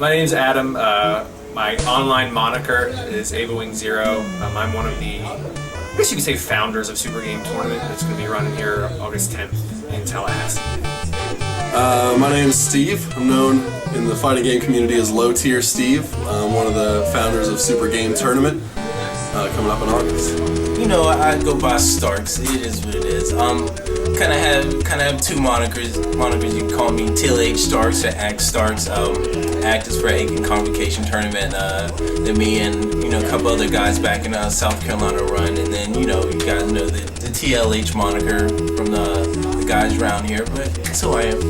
My name's Adam. My online moniker is AvaWing Zero. I'm one of the, I guess you could say, founders of Super Game Tournament. That's going to be running here August 10th in Tallahassee. My name is Steve. I'm known in the fighting game community as Low Tier Steve. I'm one of the founders of Super Game Tournament, coming up in August. You know, I go by Starks. It is what it is. Kind of have two monikers. You can call me Till H Starks or Act Starks. Act is for Aiken Convocation Tournament. Then me and a couple other guys back in South Carolina run, and then you guys know the TLH moniker from the guys around here. But that's who I am.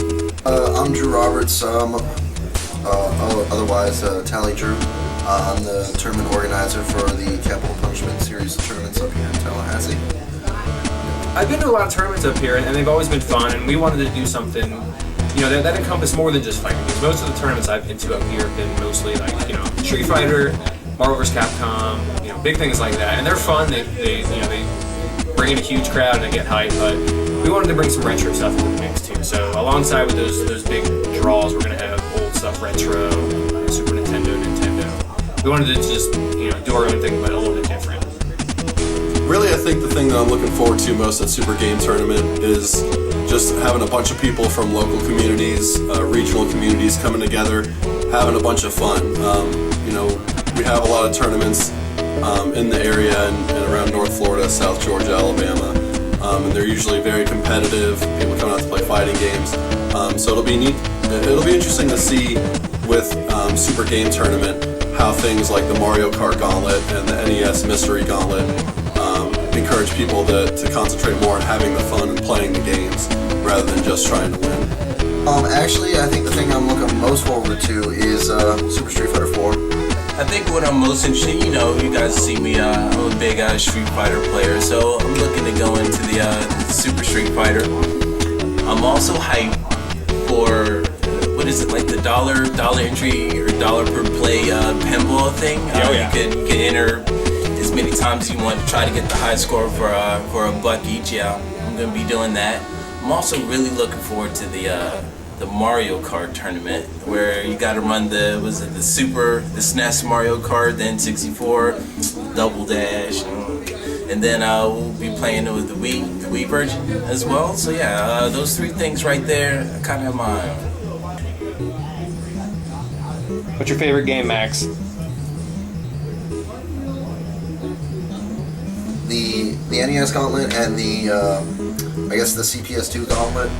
I'm Drew Roberts. Otherwise Tally Drew. I'm the tournament organizer for the Capital Punishment series of tournaments up here in Tallahassee. I've been to a lot of tournaments up here, and they've always been fun, and we wanted to do something, that encompassed more than just fighting games. Most of the tournaments I've been to up here have been mostly like, Street Fighter, Marvel vs. Capcom, big things like that, and they're fun. They bring in a huge crowd and they get hype, but we wanted to bring some retro stuff into the mix too. So alongside with those big draws, we're gonna have old stuff, retro, Super Nintendo. We wanted to just, do our own thing, but a little bit different. Really, I think the thing that I'm looking forward to most at Super Game Tournament is just having a bunch of people from local communities, regional communities coming together, having a bunch of fun. We have a lot of tournaments in the area and around North Florida, South Georgia, Alabama, and they're usually very competitive. People come out to play fighting games, so it'll be neat. It'll be interesting to see with Super Game Tournament how things like the Mario Kart Gauntlet and the NES Mystery Gauntlet encourage people to concentrate more on having the fun and playing the games rather than just trying to win. Actually, I think the thing I'm looking most forward to is Super Street Fighter 4. I think what I'm most interested, you guys see me, I'm a big Street Fighter player, so I'm looking to go into the Super Street Fighter. I'm also hyped for, what is it, like the dollar entry or dollar per play pinball thing? Yeah. You could enter as many times as you want to try to get the high score for a buck each. Yeah, I'm going to be doing that. I'm also really looking forward to the Mario Kart tournament where you got to run the SNES Mario Kart, then 64, Double Dash, and then we'll be playing with the Wii version as well. So yeah, those three things right there, I kind of have mine. What's your favorite game, Max? The NES Gauntlet and the CPS2 Gauntlet.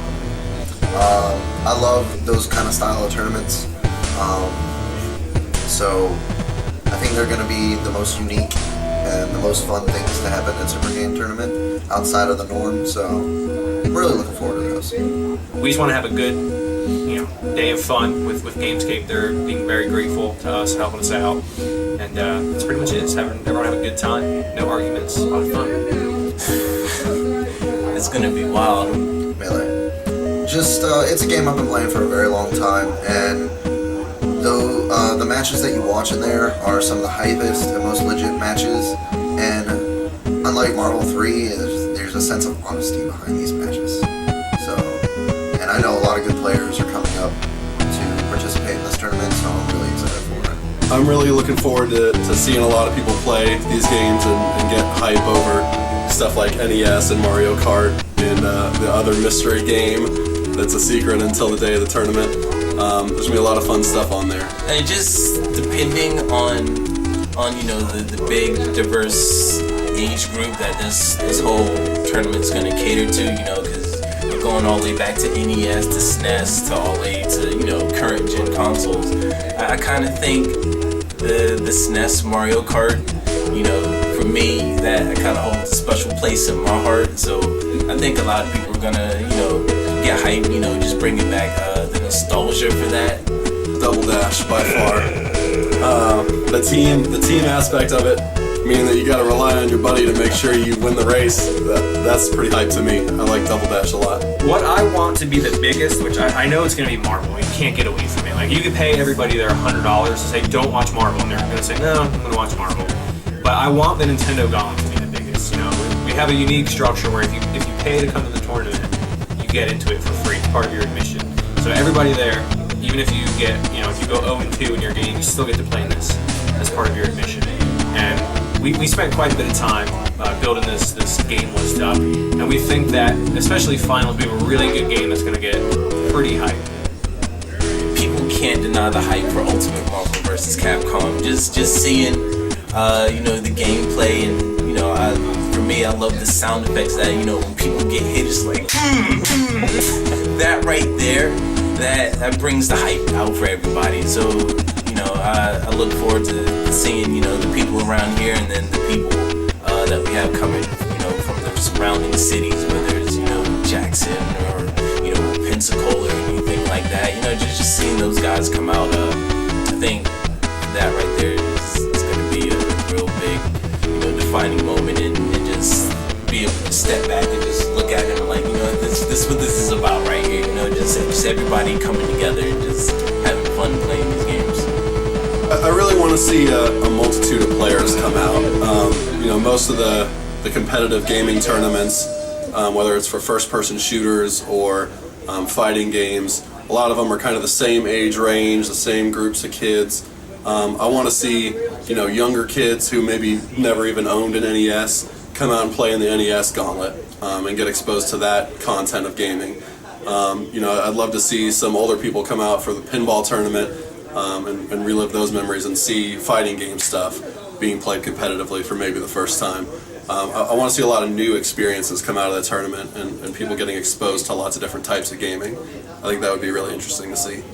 I love those kind of style of tournaments. So I think they're going to be the most unique and the most fun things to happen at Super Game Tournament outside of the norm. So I'm really looking forward to those. We just want to have a good, day of fun with Gamescape. They're being very grateful to us, helping us out, and that's pretty much it. Just everyone have a good time, no arguments, a lot of fun. It's gonna be wild. Melee. Just it's a game I've been playing for a very long time, and though the matches that you watch in there are some of the hypest and most legit matches, and unlike Marvel 3, there's a sense of honesty behind these matches. And I know a lot of good players are coming up to participate in this tournament, so I'm really excited for it. I'm really looking forward to seeing a lot of people play these games and get hype over stuff like NES and Mario Kart and the other mystery game that's a secret until the day of the tournament. There's going to be a lot of fun stuff on there. And just depending on the big diverse age group that this whole tournament's going to cater to, because we're going all the way back to NES to SNES to all the way to current gen consoles. I kind of think the SNES Mario Kart, for me, that kind of holds a special place in my heart. So I think a lot of people are gonna get hyped, just bringing back the nostalgia for that. Double Dash by far. The team aspect of it, meaning that you got to rely on your buddy to make sure you win the race. That's pretty hype to me. I like Double Dash a lot. What I want to be the biggest, which I know it's going to be Marvel. You can't get away from it. Like, you could pay everybody their $100 to say, don't watch Marvel, and they're going to say, no, I'm going to watch Marvel. But I want the Nintendo Gauntlet to be the biggest. We have a unique structure where if you pay to come to the tournament, you get into it for free. It's part of your admission. So everybody there, you even if you get, if you go 0-2 in your game, you still get to play in this as part of your admission. And we spent quite a bit of time building this game list up, and we think that, especially finals, we have a really good game that's going to get pretty hype. People can't deny the hype for Ultimate Marvel vs. Capcom. Just seeing, the gameplay, and for me, I love the sound effects that when people get hit, it's like that right there. That brings the hype out for everybody. So I look forward to seeing the people around here, and then the people that we have coming from the surrounding cities, whether it's Jackson or Pensacola or anything like that. Just seeing those guys come out. I think that right there is going to be a real big defining moment, and just be able to step back and just look at it and like this is what this is about right here. Just everybody coming together and just having fun playing these games. I really want to see a multitude of players come out. Most of the competitive gaming tournaments, whether it's for first-person shooters or fighting games, a lot of them are kind of the same age range, the same groups of kids. I want to see, younger kids who maybe never even owned an NES come out and play in the NES Gauntlet and get exposed to that content of gaming. I'd love to see some older people come out for the pinball tournament and relive those memories and see fighting game stuff being played competitively for maybe the first time. I want to see a lot of new experiences come out of the tournament and people getting exposed to lots of different types of gaming. I think that would be really interesting to see.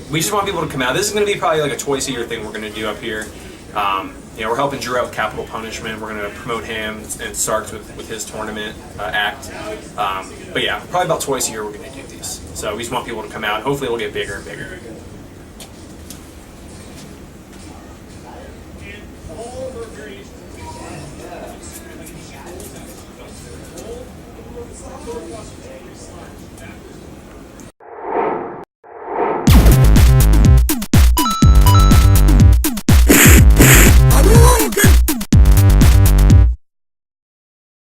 We just want people to come out. This is going to be probably like a twice a year thing we're going to do up here. We're helping Drew out with Capital Punishment. We're going to promote him and Sarks with his tournament act. But yeah, probably about twice a year we're going to do these. So we just want people to come out. Hopefully it'll get bigger and bigger.